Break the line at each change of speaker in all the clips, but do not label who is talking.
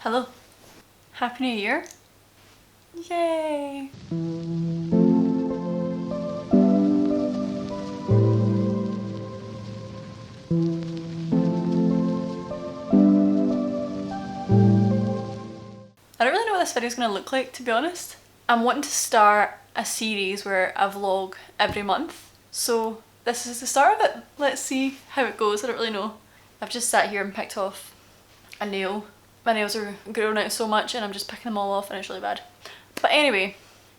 Hello. Happy New Year. Yay. I don't really know what this video is going to look like, to be honest. I'm wanting to start a series where I vlog every month, so this is the start of it. Let's see how it goes. I don't really know. I've just sat here and picked off a nail. My nails are growing out so much and I'm just picking them all off and it's really bad. But anyway,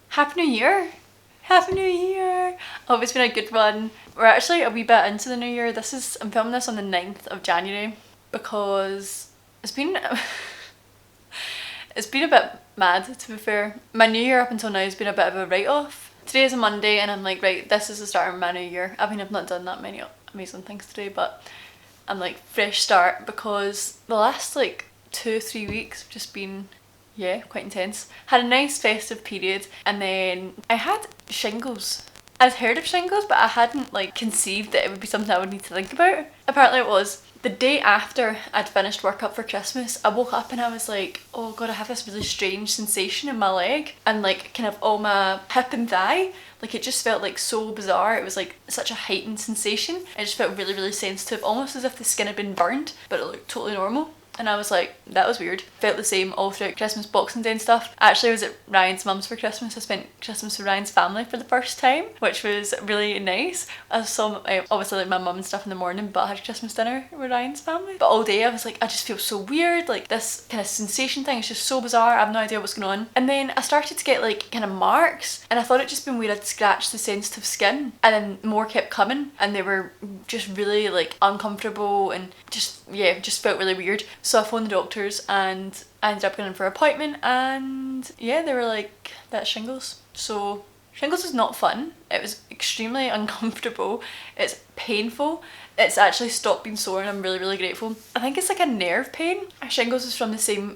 Happy New Year! Happy New Year! I hope it's been a good one. We're actually a wee bit into the new year. I'm filming this on the 9th of January because it's been it's been a bit mad, to be fair. My new year up until now has been a bit of a write-off. Today is a Monday and I'm like, right, this is the start of my new year. I mean, I've not done that many amazing things today, but I'm like, fresh start, because the last like 2-3 weeks have just been, yeah, quite intense. Had a nice festive period and then I had shingles. I'd heard of shingles, but I hadn't like conceived that it would be something I would need to think about. Apparently it was. The day after I'd finished work up for Christmas, I woke up and I was like, oh god, I have this really strange sensation in my leg and like kind of all my hip and thigh. Like it just felt like so bizarre. It was like such a heightened sensation. I just felt really, really sensitive, almost as if the skin had been burned, but it looked totally normal. And I was like, that was weird. Felt the same all throughout Christmas, Boxing Day and stuff. Actually, I was at Ryan's mum's for Christmas. I spent Christmas with Ryan's family for the first time, which was really nice. I saw obviously like my mum and stuff in the morning, but I had Christmas dinner with Ryan's family. But all day I was like, I just feel so weird. Like this kind of sensation thing is just so bizarre. I have no idea what's going on. And then I started to get like kind of marks, and I thought it just been where I'd scratched the sensitive skin, and then more kept coming, and they were just really like uncomfortable and just, yeah, just felt really weird. So I phoned the doctors and I ended up going in for an appointment, and yeah, they were like, that's shingles. So shingles is not fun. It was extremely uncomfortable. It's painful. It's actually stopped being sore and I'm really, really grateful. I think it's like a nerve pain. Shingles is from the same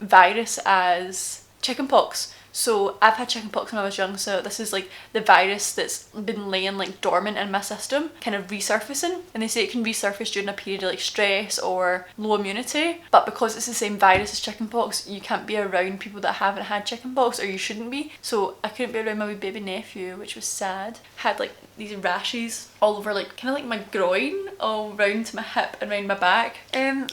virus as chickenpox. So I've had chickenpox when I was young, so this is like the virus that's been laying like dormant in my system, kind of resurfacing. And they say it can resurface during a period of like stress or low immunity, but because it's the same virus as chickenpox, you can't be around people that haven't had chickenpox, or you shouldn't be. So I couldn't be around my wee baby nephew, which was sad. Had like these rashes all over, like kind of like my groin, all round to my hip and round my back.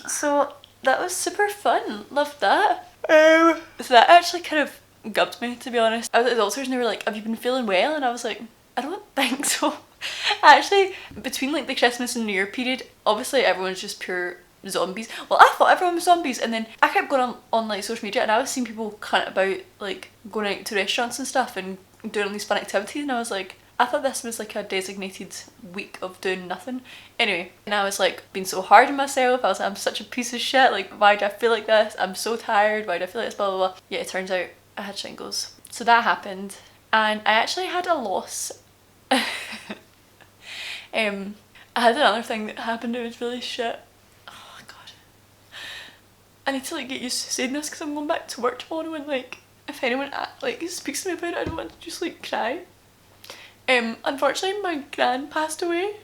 So that was super fun. Loved that. So that actually kind of gubbed me, to be honest. I was at the doctors and they were like, have you been feeling well? And I was like, I don't think so. Actually, between like the Christmas and New Year period, obviously everyone's just pure zombies. Well, I thought everyone was zombies, and then I kept going on like social media and I was seeing people cunt about like going out to restaurants and stuff and doing all these fun activities, and I was like, I thought this was like a designated week of doing nothing. Anyway, and I was like being so hard on myself. I was like, I'm such a piece of shit. Like, why do I feel like this? I'm so tired. Why do I feel like this? Blah, blah, blah. Yeah, it turns out I had shingles. So that happened. And I actually had a loss. I had another thing that happened. It was really shit. Oh god. I need to like get used to saying this because I'm going back to work tomorrow, and like if anyone like speaks to me about it, I don't want to just like cry. Unfortunately my gran passed away.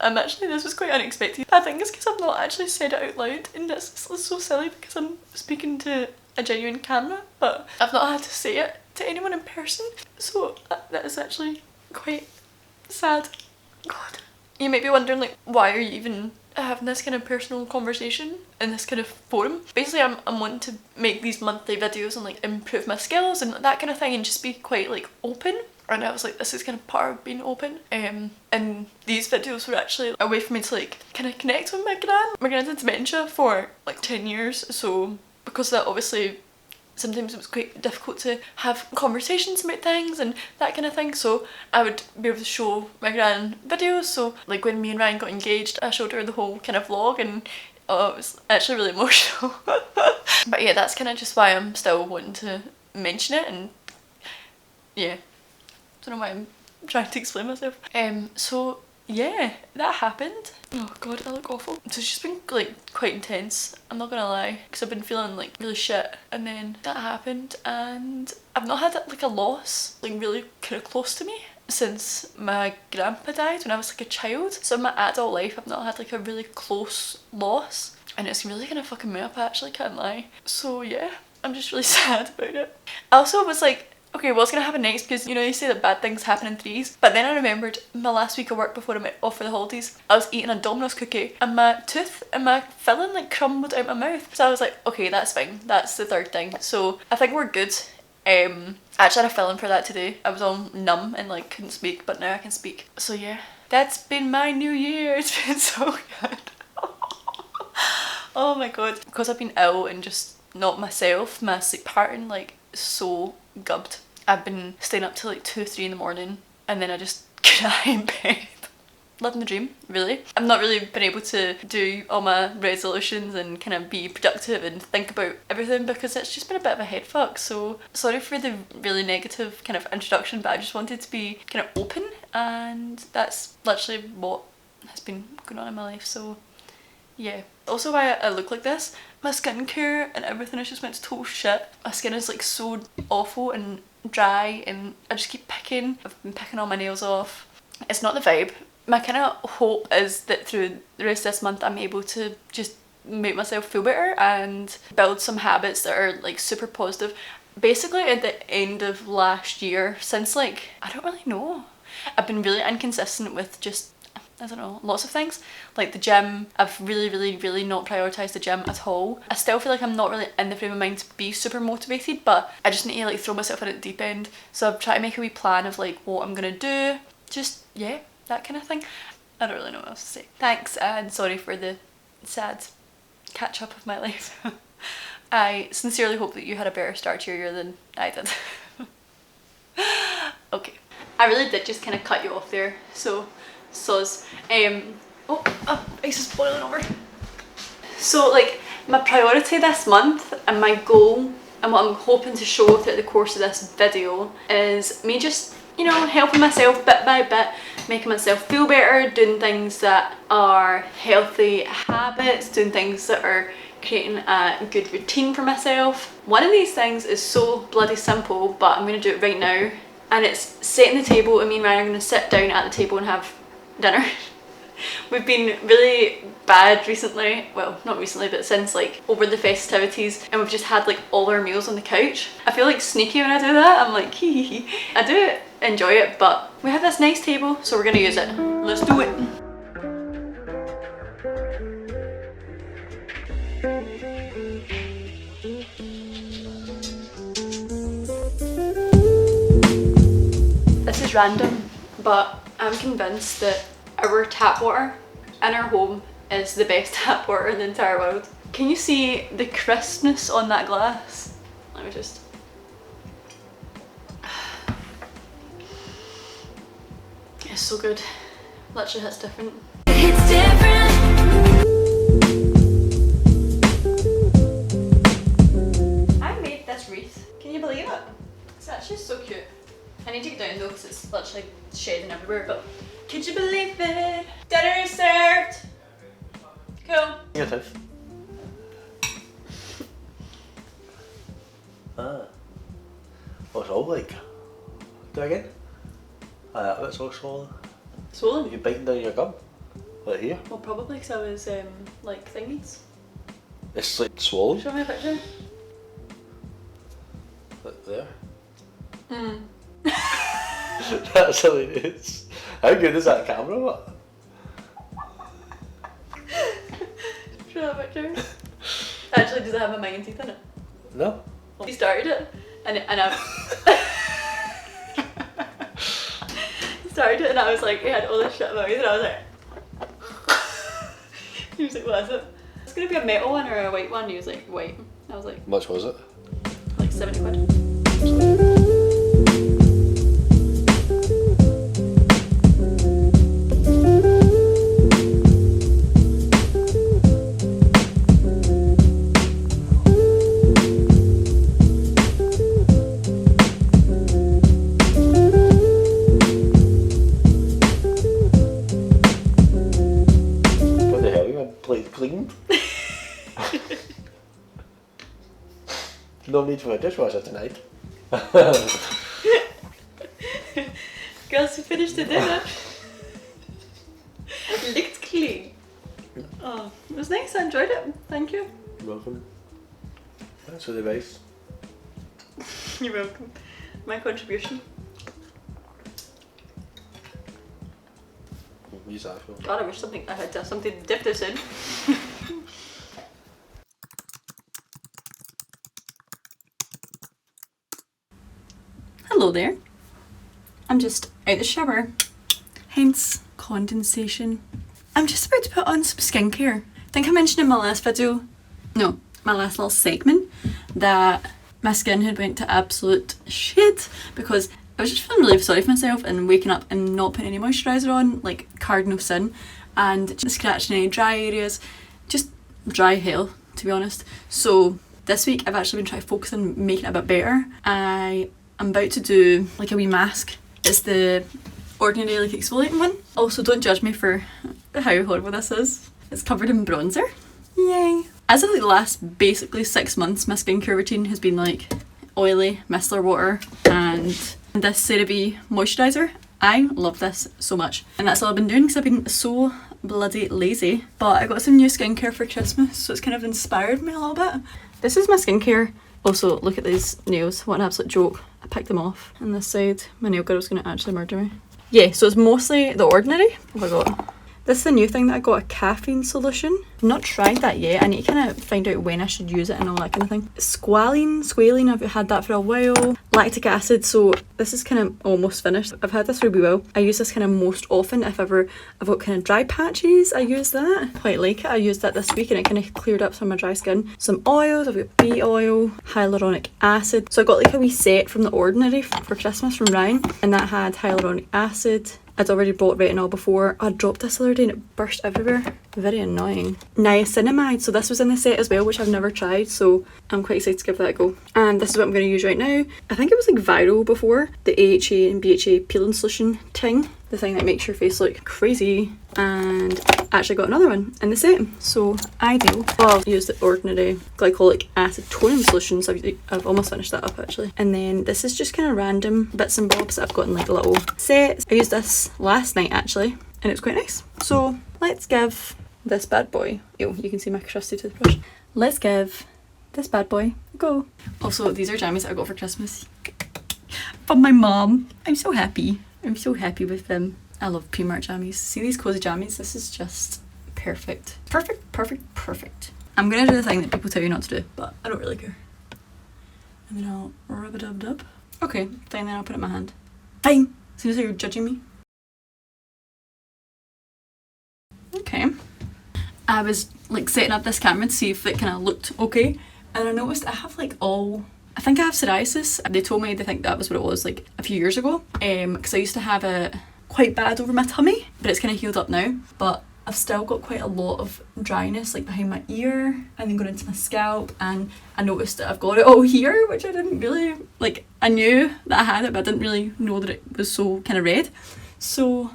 Actually this was quite unexpected. I think it's because I've not actually said it out loud, and this is so silly because I'm speaking to a genuine camera, but I've not had to say it to anyone in person, so that is actually quite sad. God. You might be wondering like, why are you even having this kind of personal conversation in this kind of forum? Basically I'm wanting to make these monthly videos and like improve my skills and that kind of thing, and just be quite like open. And I was like, this is kind of part of being open. And these videos were actually a way for me to like kind of connect with my gran. My gran had dementia for like 10 years, so because of that, obviously sometimes it was quite difficult to have conversations about things and that kind of thing, so I would be able to show my gran videos. So like when me and Ryan got engaged, I showed her the whole kind of vlog, and oh, it was actually really emotional. But yeah, that's kind of just why I'm still wanting to mention it, and yeah, don't know why I'm trying to explain myself. So yeah, that happened. Oh god, I look awful. So it's just been like quite intense, I'm not gonna lie, because I've been feeling like really shit, and then that happened, and I've not had like a loss like really kind of close to me since my grandpa died when I was like a child. So in my adult life I've not had like a really close loss. and it's really gonna fucking me up, I actually can't lie. So yeah, I'm just really sad about it. I also was like, okay, what's gonna happen next? Because you know, they say that bad things happen in threes. But then I remembered my last week of work before I went off for the holidays, I was eating a Domino's cookie and my tooth and my filling like crumbled out my mouth. So I was like, okay, that's fine. That's the third thing. So I think we're good. I actually had a filling for that today. I was all numb and like couldn't speak, but now I can speak. So yeah, that's been my new year. It's been so good. Oh my god. Because I've been ill and just not myself, my sleep pattern like so gubbed. I've been staying up till like 2 or 3 in the morning and then I just get out in bed. Living the dream, really. I've not really been able to do all my resolutions and kind of be productive and think about everything because it's just been a bit of a head fuck. So sorry for the really negative kind of introduction, but I just wanted to be kind of open, and that's literally what has been going on in my life. So yeah. Also why I look like this, my skincare and everything has just went to total shit. My skin is like so awful and dry and I just keep picking. I've been picking all my nails off. It's not the vibe. My kind of hope is that through the rest of this month I'm able to just make myself feel better and build some habits that are like super positive. Basically at the end of last year, since like, I don't really know, I've been really inconsistent with just, I don't know, lots of things. Like the gym, I've really not prioritised the gym at all. I still feel like I'm not really in the frame of mind to be super motivated, but I just need to like throw myself in at the deep end. So I've tried to make a wee plan of like what I'm gonna do. Just, yeah, that kind of thing. I don't really know what else to say. Thanks and sorry for the sad catch up of my life. I sincerely hope that you had a better start to your year than I did. Okay. I really did just kind of cut you off there, so soz. Ice is boiling over. So like my priority this month and my goal and what I'm hoping to show throughout the course of this video is me just, you know, helping myself bit by bit, making myself feel better, doing things that are healthy habits, doing things that are creating a good routine for myself. One of these things is so bloody simple, but I'm going to do it right now, and it's setting the table. And me and Ryan are going to sit down at the table and have dinner. We've been really bad recently, well not recently but since like over the festivities, and we've just had like all our meals on the couch. I feel like sneaky when I do that. I'm like hee hee hee. I do enjoy it, but we have this nice table so we're gonna use it. Let's do it. This is random, but I'm convinced that our tap water in our home is the best tap water in the entire world. Can you see the crispness on that glass? Let me just... It's so good. Literally hits different. It's different. I made this wreath. Can you believe it? It's actually so cute. I need to get down though because it's literally shedding everywhere, but could you believe it? Dinner is served! Cool.
Negative. What's it all like? Do it again? It's all swollen.
Swollen?
You biting down your gum? Like here?
Well, probably because I was like thingies.
It's like swollen?
Show me a picture.
Like there?
Hmm.
That's how it is. How good is that camera? What?
Show that picture. Actually, does it have my manging teeth in it?
No.
He started it, and I started it, and I was like, he had all this shit about me, and I was like, he was like, what is it? It's gonna be a metal one or a white one. He was like, white. I was like,
How much was it?
like 70 quid.
Cleaned. No need for a dishwasher tonight.
Girls, we finished the dinner. Looked clean. Oh, it was nice. I enjoyed it. Thank you.
You're welcome. Thanks for the advice.
You're welcome. My contribution.
Use that for.
God, I wish I had something to dip this in. Hello there. I'm just out the shower, hence condensation. I'm just about to put on some skincare. I think I mentioned in my last video, no, my last little segment, that my skin had went to absolute shit because I was just feeling really sorry for myself and waking up and not putting any moisturiser on, like cardinal sin, and just scratching any dry areas, just dry hell, to be honest. So this week I've actually been trying to focus on making it a bit better. I'm about to do like a wee mask. It's the Ordinary like exfoliating one. Also, don't judge me for how horrible this is. It's covered in bronzer. Yay! As of like the last basically 6 months, my skincare routine has been like oily micellar water and this CeraVe moisturiser. I love this so much, and that's all I've been doing because I've been so bloody lazy. But I got some new skincare for Christmas, so it's kind of inspired me a little bit. This is my skincare. Also, look at these nails. What an absolute joke. I picked them off. And this side, my nail girl's going to actually murder me. Yeah, so it's mostly The Ordinary. What have I got? This is a new thing that I got, a caffeine solution. I've not tried that yet. I need to kind of find out when I should use it and all that kind of thing. Squalene, I've had that for a while. Lactic acid, so this is kind of almost finished. I've had this for a wee while. I use this kind of most often if ever I've got kind of dry patches. I use that. Quite like it. I used that this week and it kind of cleared up some of my dry skin. Some oils, I've got bee oil, hyaluronic acid. So I got like a wee set from The Ordinary for Christmas from Ryan, and that had hyaluronic acid. I'd already bought retinol before. I dropped this the other day and it burst everywhere. Very annoying. Niacinamide, so this was in the set as well, which I've never tried, so I'm quite excited to give that a go. And this is what I'm going to use right now. I think it was like viral before, the AHA and BHA peeling solution thing. The thing that makes your face look crazy. And I actually got another one in the set, so ideal. Well, I've used The Ordinary glycolic acid toning solution, so I've almost finished that up actually. And then this is just kind of random bits and bobs that I've got in like a little set. I used this last night actually, and it's quite nice. So let's give this bad boy, you can see my trusty toothbrush. Let's give this bad boy a go. Also, these are jammies that I got for Christmas from my mom. I'm so happy. I'm so happy with them. I love Primark jammies. See these cozy jammies? This is just perfect. Perfect, perfect, perfect. I'm gonna do the thing that people tell you not to do, but I don't really care. And then I'll rub-a-dub-dub. Okay, fine, then I'll put it in my hand. Fine! Seems like you're judging me. Okay. I was like setting up this camera to see if it kind of looked okay, and I noticed I have like I think I have psoriasis. They told me they think that was what it was like a few years ago, because I used to have it quite bad over my tummy, but it's kind of healed up now. But I've still got quite a lot of dryness like behind my ear and then going into my scalp, and I noticed that I've got it all here, which I didn't really, like I knew that I had it, but I didn't really know that it was so kind of red. So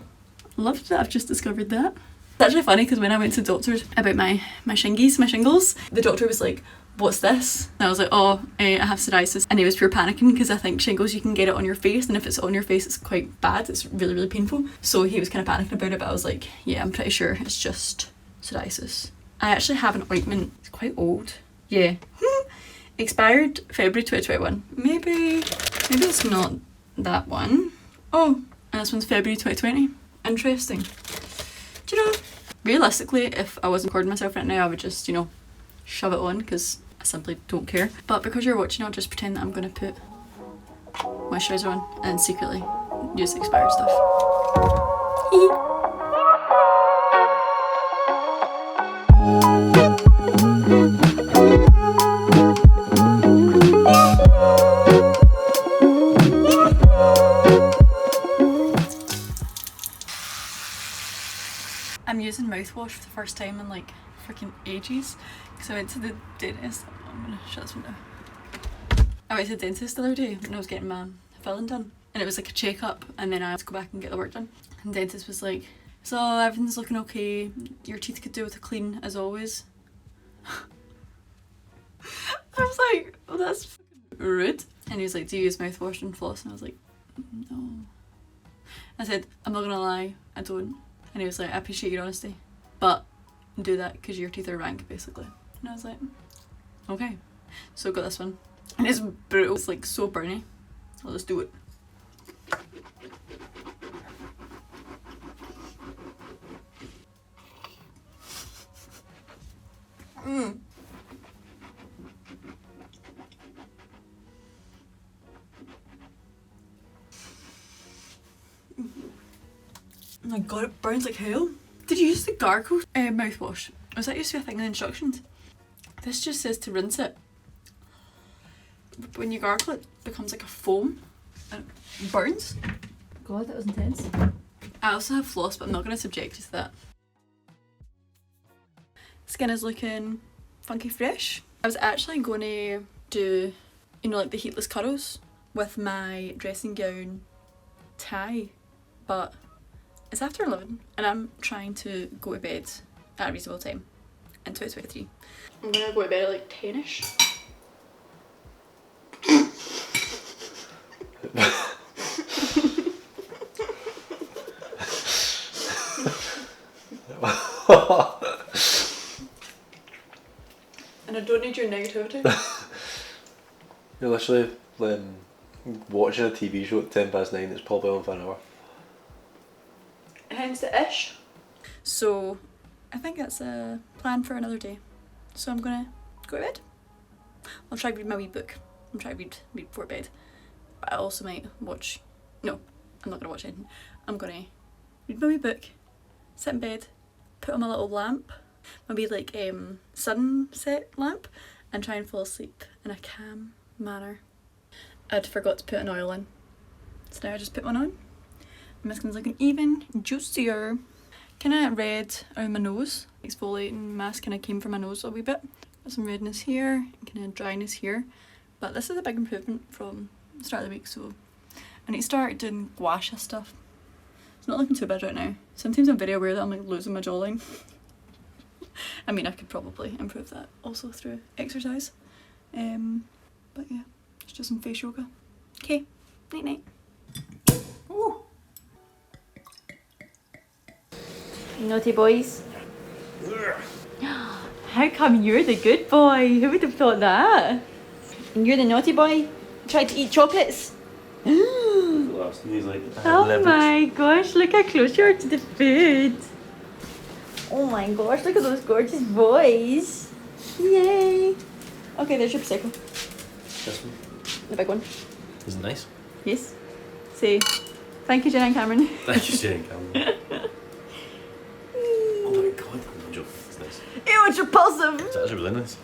loved that I've just discovered that. It's actually funny because when I went to the doctors about my shingles, the doctor was like, what's this? And I was like, oh, I have psoriasis. And he was pure panicking because I think shingles, you can get it on your face, and if it's on your face it's quite bad, it's really, really painful. So he was kind of panicking about it, but I was like, yeah, I'm pretty sure it's just psoriasis. I actually have an ointment, it's quite old. Yeah. Expired February 2021. Maybe it's not that one. Oh, and this one's February 2020. Interesting. Do you know, realistically, if I wasn't recording myself right now, I would just, shove it on because I simply don't care. But because you're watching, I'll just pretend that I'm going to put moisturiser on and secretly use the expired stuff. I'm using mouthwash for the first time in like freaking ages because I went to the dentist. I'm gonna shut this window. I went to the dentist the other day when I was getting my filling done, and it was like a checkup, and then I had to go back and get the work done. And the dentist was like, so everything's looking okay, your teeth could do with a clean as always. I was like, well, that's fucking rude. And he was like, do you use mouthwash and floss? And I was like, no. I said, I'm not gonna lie, I don't. And he was like, I appreciate your honesty, but do that because your teeth are rank, basically. And I was like, okay. So I got this one. And it's brutal. It's like so burny. I'll just do it. Oh my god, it burns like hell. Did you use the Gargle mouthwash? Was that used to be a thing in the instructions? This just says to rinse it. But when you gargle it, it becomes like a foam and it burns. God, that was intense. I also have floss, but I'm not going to subject you to that. Skin is looking funky fresh. I was actually going to do, you know, like the heatless curls with my dressing gown tie, but it's after 11 and I'm trying to go to bed at a reasonable time in 2023. I'm gonna go to bed at like 10ish. And I don't need your negativity.
You're literally watching a TV show at 9:10. It's probably on for an hour.
Hence the ish. So I think that's a plan for another day. So I'm gonna go to bed. I'll try to read my wee book. I'm trying to read before bed. But I also might watch, no, I'm not gonna watch anything. I'm gonna read my wee book, sit in bed, put on my little lamp, my wee like sunset lamp, and try and fall asleep in a calm manner. I'd forgot to put an oil in, so now I just put one on. My skin's looking even juicier. Kinda red around my nose. Exfoliating mask kinda came from my nose a wee bit. Got some redness here and kinda dryness here. But this is a big improvement from the start of the week, so I need to start doing gua sha stuff. It's not looking too bad right now. Sometimes I'm very aware that I'm like losing my jawline. I mean, I could probably improve that also through exercise. But yeah, let's do some face yoga. Okay, night night. Ooh. Naughty boys. How come you're the good boy? Who would have thought that? You're the naughty boy? Tried to eat chocolates? Oh my gosh, look how close you are to the food. Oh my gosh, look at those gorgeous boys. Yay. Okay, there's your prosecco.
This one?
The big one.
Is it nice?
Yes. Say, thank you, Jenna and Cameron.
Thank you, Jenna and Cameron. Oh my god, I'm not joking. It's nice.
Ew, it's repulsive.
It's actually really nice.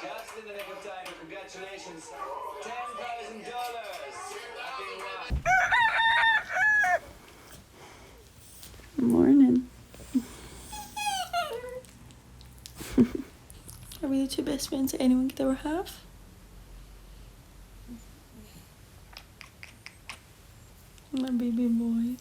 Just in the nick of time, congratulations. $10,000.
Morning. Are we the two best friends that anyone could ever have? My baby boy.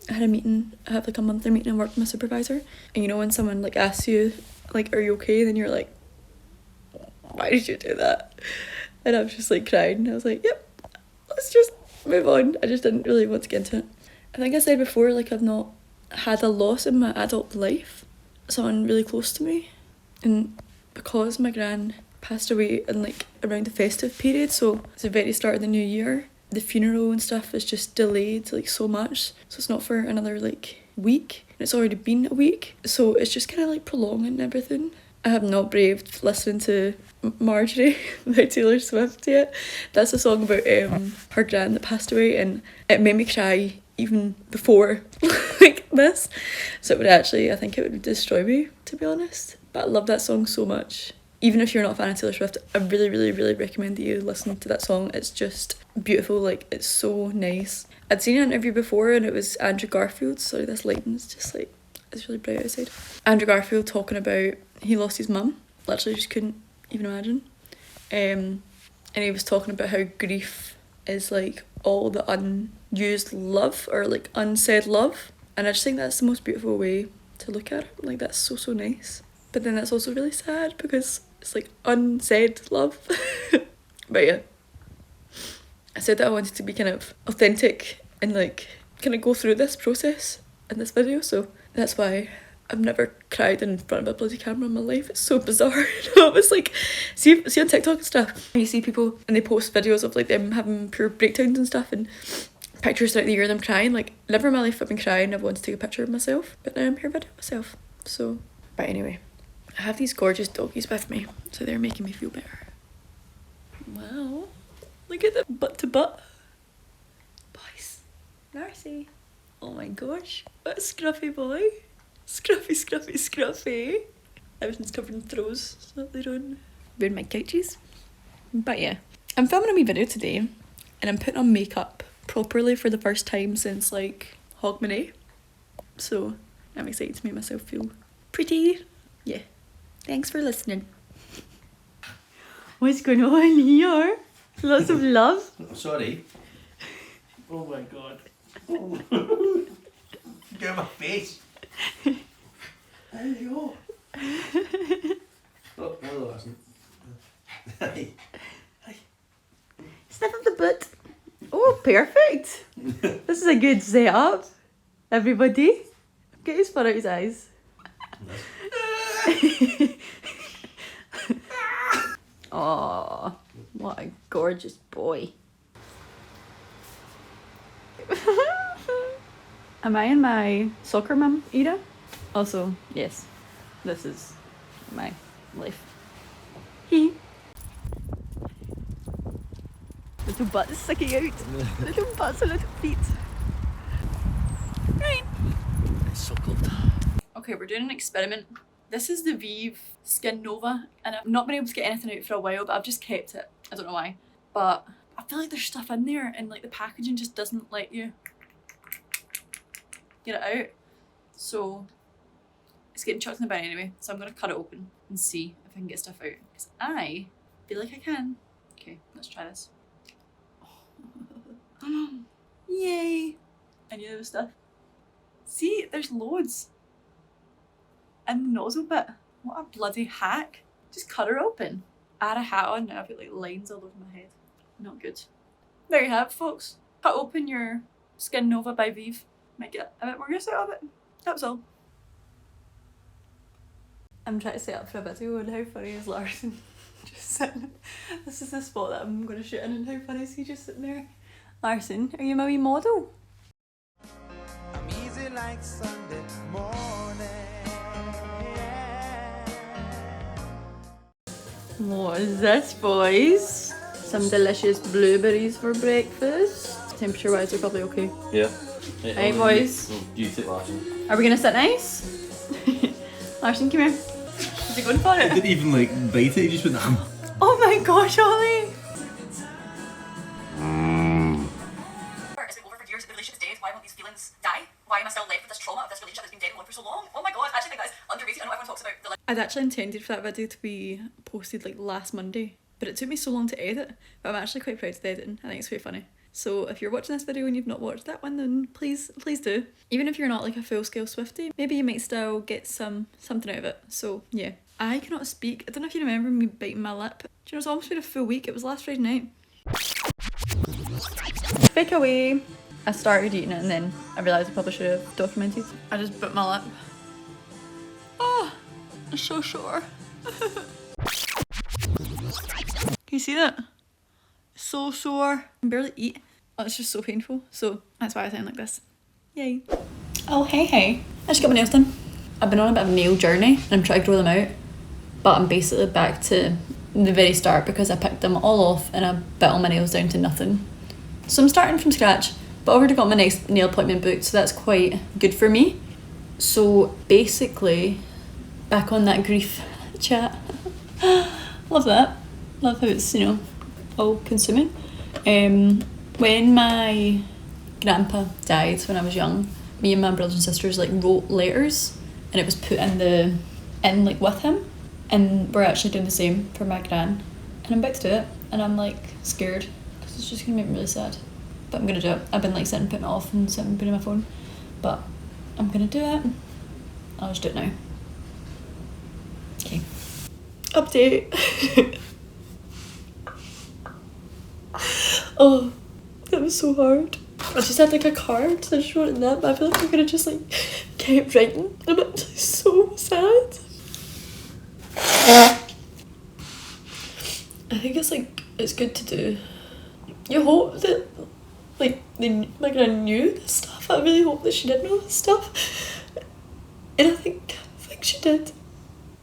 I had a meeting, I had like a monthly meeting at work with my supervisor, and you know when someone like asks you like, are you okay, then you're like, why did you do that? And I was just like crying. I was like, yep, let's just move on. I just didn't really want to get into it. I think I said before, like I've not had a loss in my adult life, someone really close to me, and because my gran passed away in like around the festive period, so it's the very start of the new year, the funeral and stuff is just delayed like so much, so it's not for another like week, and it's already been a week, so it's just kind of like prolonging everything. I have not braved listening to Marjorie by Taylor Swift yet. That's a song about her gran that passed away, and it made me cry even before like this, so it would actually, I think it would destroy me, to be honest. But I love that song so much. Even if you're not a fan of Taylor Swift, I really, really, really recommend that you listen to that song. It's just beautiful, like it's so nice. I'd seen an interview before and it was Andrew Garfield, sorry this lighting's just like, it's really bright outside. Andrew Garfield talking about he lost his mum, literally just couldn't even imagine. And he was talking about how grief is like all the unused love or like unsaid love, and I just think that's the most beautiful way to look at it. Like that's so nice, but then that's also really sad because it's like unsaid love. But yeah, I said that I wanted to be kind of authentic and like kind of go through this process in this video, so that's why I've never cried in front of a bloody camera in my life. It's so bizarre. I was like, see on TikTok and stuff, you see people and they post videos of like them having pure breakdowns and stuff and pictures throughout the year of them crying. Like, never in my life I've been crying. I've wanted to take a picture of myself, but now I'm here videoing myself. So, but anyway, I have these gorgeous doggies with me, so they're making me feel better. Wow, look at the butt to butt. Boys, Narcy. Oh my gosh, what a scruffy boy. Scruffy, scruffy, scruffy. Everything's covered in throws, so they're on. Wearing my couches. But yeah, I'm filming a wee video today and I'm putting on makeup properly for the first time since like Hogmanay. So I'm excited to make myself feel pretty. Yeah, thanks for listening. What's going on here? Lots of love.
Sorry. Oh my god. Get out of my face. There you go. Oh, hello, Aston. Hi.
Sniff of the butt. Oh, perfect. This is a good setup. Everybody, get his fur out his eyes. Oh, what a gorgeous boy. Am I in my soccer mum era? Also, yes, this is my life. Hee. Little butts sticking out. Little butts and little feet. Right.
It's so cold.
Okay, we're doing an experiment. This is the Vive Skin Nova, and I've not been able to get anything out for a while, but I've just kept it. I don't know why. But I feel like there's stuff in there, and like the packaging just doesn't let you get it out. So it's getting chucked in the bin anyway, so I'm gonna cut it open and see if I can get stuff out, because I feel like I can. Okay, let's try this. Yay! I knew there was stuff. See, there's loads. And the nozzle bit. What a bloody hack. Just cut her open. Add a hat on, now I've got like lines all over my head. Not good. There you have it, folks. Cut open your Skin Nova by Vive. Might get a bit more use out of it. That was all. I'm trying to set up for a video, and how funny is Larson just sitting. This is the spot that I'm going to shoot in, and how funny is he just sitting there? Larson, are you my wee model?
I'm easy like Sunday morning.
What is this, boys? Some delicious blueberries for breakfast. Temperature wise, they're probably okay.
Yeah.
Right, boys.
You take Larson.
Are we gonna sit nice? Larson, come here. Is he going for it?
Didn't even like bite it, he just went
Oh my gosh, Ollie!
It's been over for years, the relationship's dead, why won't these feelings die? Why am I still left with this trauma of this relationship that's been dead and gone for so long? Oh my god, I actually think that is underrated. I know everyone talks about the
I'd actually intended for that video to be posted like last Monday, but it took me so long to edit, but I'm actually quite proud of the editing. I think it's quite funny. So if you're watching this video and you've not watched that one, then please do. Even if you're not like a full-scale Swiftie, maybe you might still get something out of it. So yeah. I cannot speak. I don't know if you remember me biting my lip. Do you know, it's almost been a full week. It was last Friday night. Fake away. I started eating it and then I realised I probably should have documented. I just bit my lip. Oh, I'm so sore. Can you see that? So sore. I can barely eat. Oh, it's just so painful. So that's why I sound like this. Yay. Oh, hey. I just got my nails done. I've been on a bit of a nail journey and I'm trying to grow them out. But I'm basically back to the very start because I picked them all off and I bit all my nails down to nothing. So I'm starting from scratch, but I've already got my next nail appointment booked, so that's quite good for me. So basically, back on that grief chat. Love that. Love how it's, you know, all consuming. When my grandpa died when I was young, me and my brothers and sisters like wrote letters and it was put in like with him. And we're actually doing the same for my gran. And I'm about to do it. And I'm like scared because it's just going to make me really sad. But I'm going to do it. I've been like sitting putting it off and sitting putting my phone. But I'm going to do it. I'll just do it now. Okay. Update. Oh, That was so hard. I just had like a card, so I just wrote in that, but I feel like I could have just like kept writing. I'm actually so sad. I think it's like, it's good to do. You hope that like my gran knew this stuff. I really hope that she did know this stuff. And I think she did.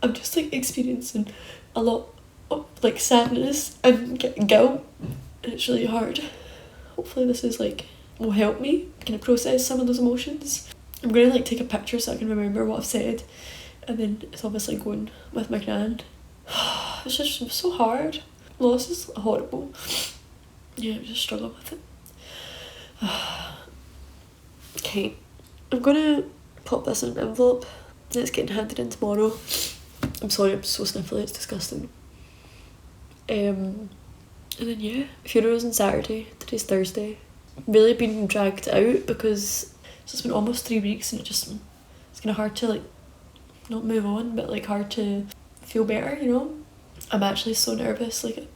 I'm just like experiencing a lot of like sadness and guilt, and it's really hard. Hopefully this is like will help me kind of process some of those emotions. I'm gonna like take a picture so I can remember what I've said, and then it's obviously going with my gran. It's just so hard. Loss is horrible. Yeah, I'm just struggling with it. Okay, I'm gonna pop this in an envelope. It's getting handed in tomorrow. I'm sorry, I'm so sniffly, it's disgusting. And then yeah, funeral's on Saturday, today's Thursday. Really been dragged out because it's been almost 3 weeks and it's kind of hard to like, not move on, but like hard to feel better, you know? I'm actually so nervous, like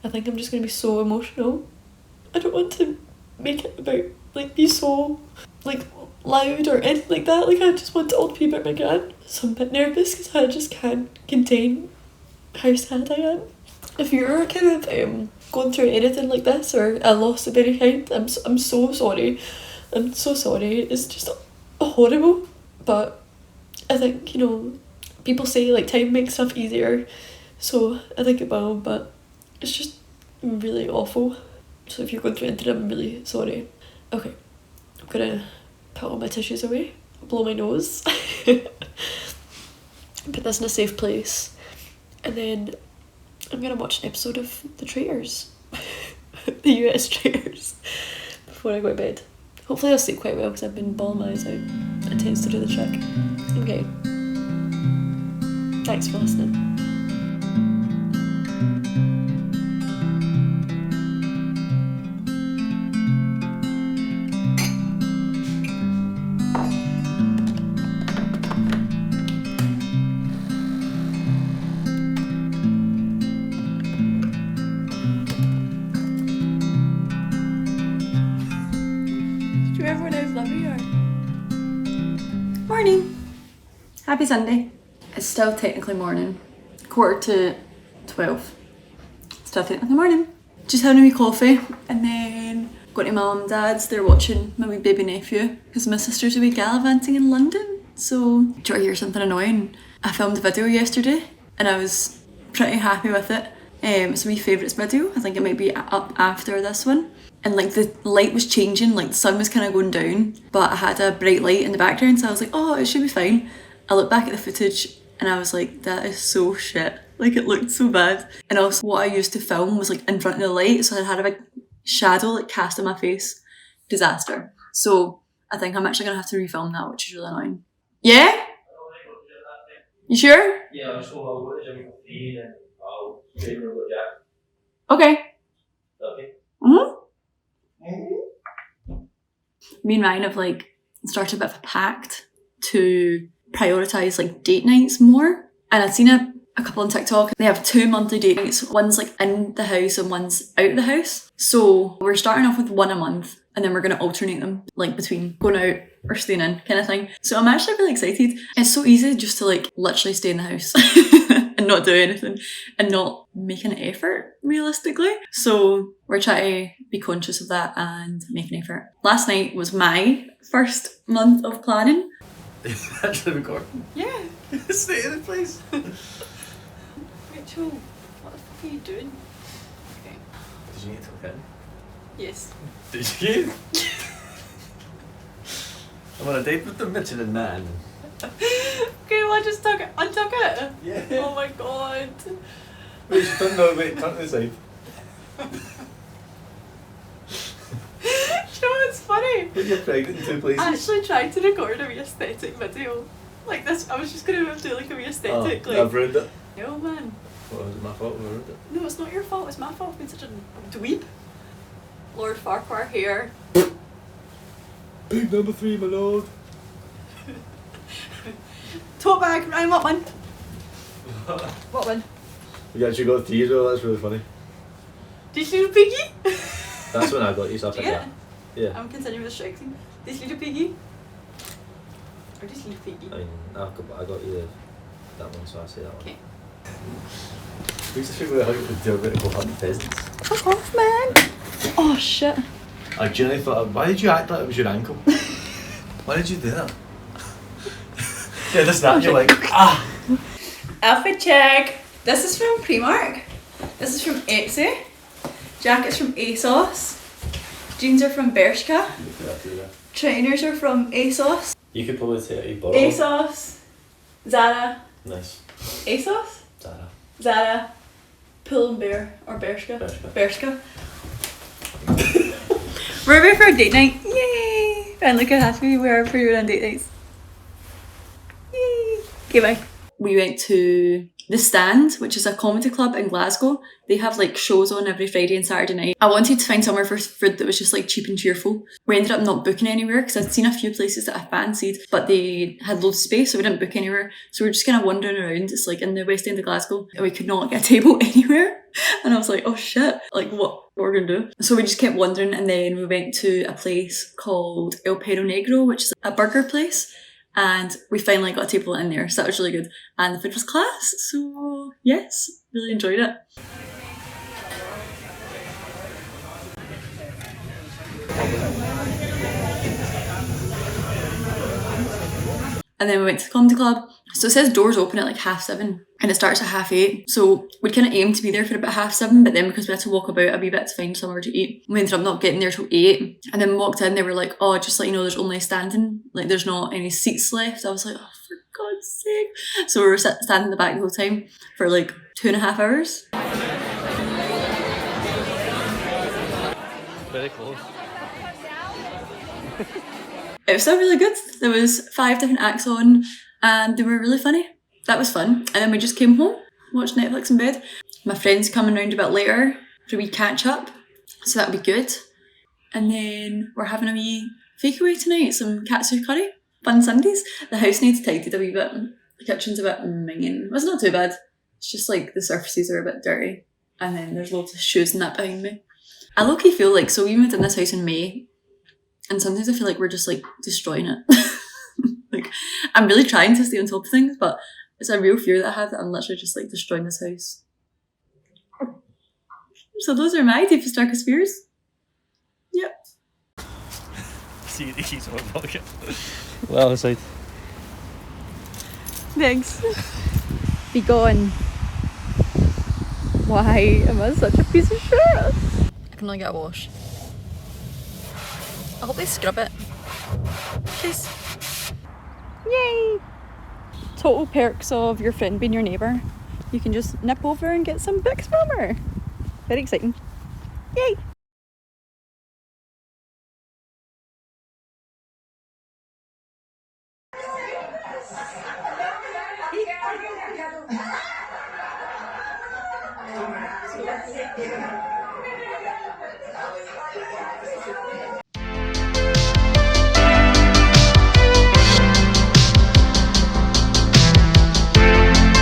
I think I'm just gonna be so emotional. I don't want to make it about like be so like loud or anything like that. Like I just want it all to be about my gran. So I'm a bit nervous because I just can't contain how sad I am. If you're kind of going through anything like this or a loss of any kind, I'm so sorry. I'm so sorry. It's just horrible. But I think, you know, people say like time makes stuff easier. So I think it will, but it's just really awful. So if you're going through anything, I'm really sorry. Okay, I'm gonna put all my tissues away, blow my nose, put this in a safe place, and then I'm gonna watch an episode of The Traitors, the US Traitors, before I go to bed. Hopefully I'll sleep quite well because I've been bawling my eyes out. It tends to do the trick. Okay. Thanks for listening.
Morning. Happy Sunday. It's still technically morning. 11:45. Still technically morning. Just having a wee coffee and then going to my mum and dad's. They're watching my wee baby nephew because my sister's a wee gallivanting in London. So, do you want to hear something annoying? I filmed a video yesterday and I was pretty happy with it. It's a wee favourites video. I think it might be up after this one. And like the light was changing, like the sun was kind of going down, but I had a bright light in the background, so I was like, oh, it should be fine. I looked back at the footage and I was like, that is so shit. Like it looked so bad. And also what I used to film was like in front of the light, so I had a big shadow like cast on my face. Disaster. So I think I'm actually gonna have to refilm that, which is really annoying. Yeah? You sure?
Yeah, I'm sure I'll go to the gym for free and I'll take her with Jack.
Okay.
Okay.
Mm-hmm. Me and Ryan have like started a bit of a pact to prioritise like date nights more. And I'd seen a couple on TikTok. They have 2 monthly date nights. One's like in the house and one's out of the house. So we're starting off with 1 a month and then we're going to alternate them like between going out or staying in kind of thing. So I'm actually really excited. It's so easy just to like literally stay in the house and not do anything and not make an effort realistically. So we're trying to be conscious of that and make an effort. Last night was my first month of planning.
Actually recording?
Yeah.
Stay in the place.
Rachel, what the fuck are you doing? Okay.
Did you need to look in?
Yes.
Did you? I'm on a date with the Mitchell and Nan.
Okay, well I just untuck it.
Yeah.
Oh my god.
Wait, turn to the side.
Do you know what's funny?
You're pregnant in 2 places.
I actually tried to record a wee aesthetic video. Like this, I was just gonna do like a wee aesthetic.
Oh,
like,
I've ruined it.
no man.
Well, was it my fault? I ruined it.
No, it's not your fault, it's my fault for being such a dweeb. Lord Farquhar here.
Big number 3, my lord.
Tote bag, Ryan, what one? What one?
We actually got 3 as well, that's really funny.
Did you do piggy?
That's when I got you, so I think
Yeah.
that. Yeah.
I'm continuing with the strike team. This little piggy. Or this little piggy.
I mean, I got you that one, so I say that one.
Okay.
Who's the people that would do a bit of go hunting pheasants?
Fuck off, man. Oh shit.
I genuinely thought, why did you act like it was your ankle? Why did you do that? Yeah, just that, you're like, ah!
Outfit check. This is from Primark. This is from Etsy. Jacket's from ASOS. Jeans are from Bershka. Trainers are from ASOS.
You could probably take a borrow.
ASOS. Zara.
Nice.
ASOS?
Zara.
Zara. Pull and Bear. Or Bershka.
Bershka.
We're ready for a date night. Yay! And look how happy we are for you on date nights. Yay! Okay, bye. We went to The Stand, which is a comedy club in Glasgow. They have like shows on every Friday and Saturday night. I wanted to find somewhere for food that was just like cheap and cheerful. We ended up not booking anywhere because I'd seen a few places that I fancied, but they had loads of space, so we didn't book anywhere. So we were just kind of wandering around. It's like in the West End of Glasgow, and we could not get a table anywhere. And I was like, oh shit, like what we're gonna do? So we just kept wandering, and then we went to a place called El Perro Negro, which is a burger place. And we finally got a table in there, so that was really good. And the food was class, so yes, really enjoyed it. And then we went to the comedy club. So it says doors open at like 7:30 and it starts at 8:30. So we'd kind of aim to be there for about 7:30, but then because we had to walk about a wee bit to find somewhere to eat, we ended up not getting there till 8. And then we walked in, they were like, oh, just let you know there's only standing, like there's not any seats left. I was like, oh, for God's sake. So we were standing in the back the whole time for like 2.5 hours.
Very close.
It was still really good. There was 5 different acts on and they were really funny. That was fun. And then we just came home, watched Netflix in bed. My friend's coming round a bit later for a wee catch up, so that'll be good. And then we're having a wee takeaway tonight, some katsu curry. Fun Sundays. The house needs tidied a wee bit. The kitchen's a bit minging. It's not too bad. It's just like the surfaces are a bit dirty. And then there's loads of shoes and that behind me. I low-key feel like, so we moved in this house in May, and sometimes I feel like we're just like destroying it. Like, I'm really trying to stay on top of things, but it's a real fear that I have that I'm literally just like destroying this house. So those are my deepest, darkest fears. Yep.
See the keys on my pocket. Well, aside.
Thanks. Be gone. Why am I such a piece of shit? I can only get a wash. I hope they scrub it. Kiss. Yay! Total perks of your friend being your neighbour. You can just nip over and get some books from her. Very exciting. Yay!
Yeah.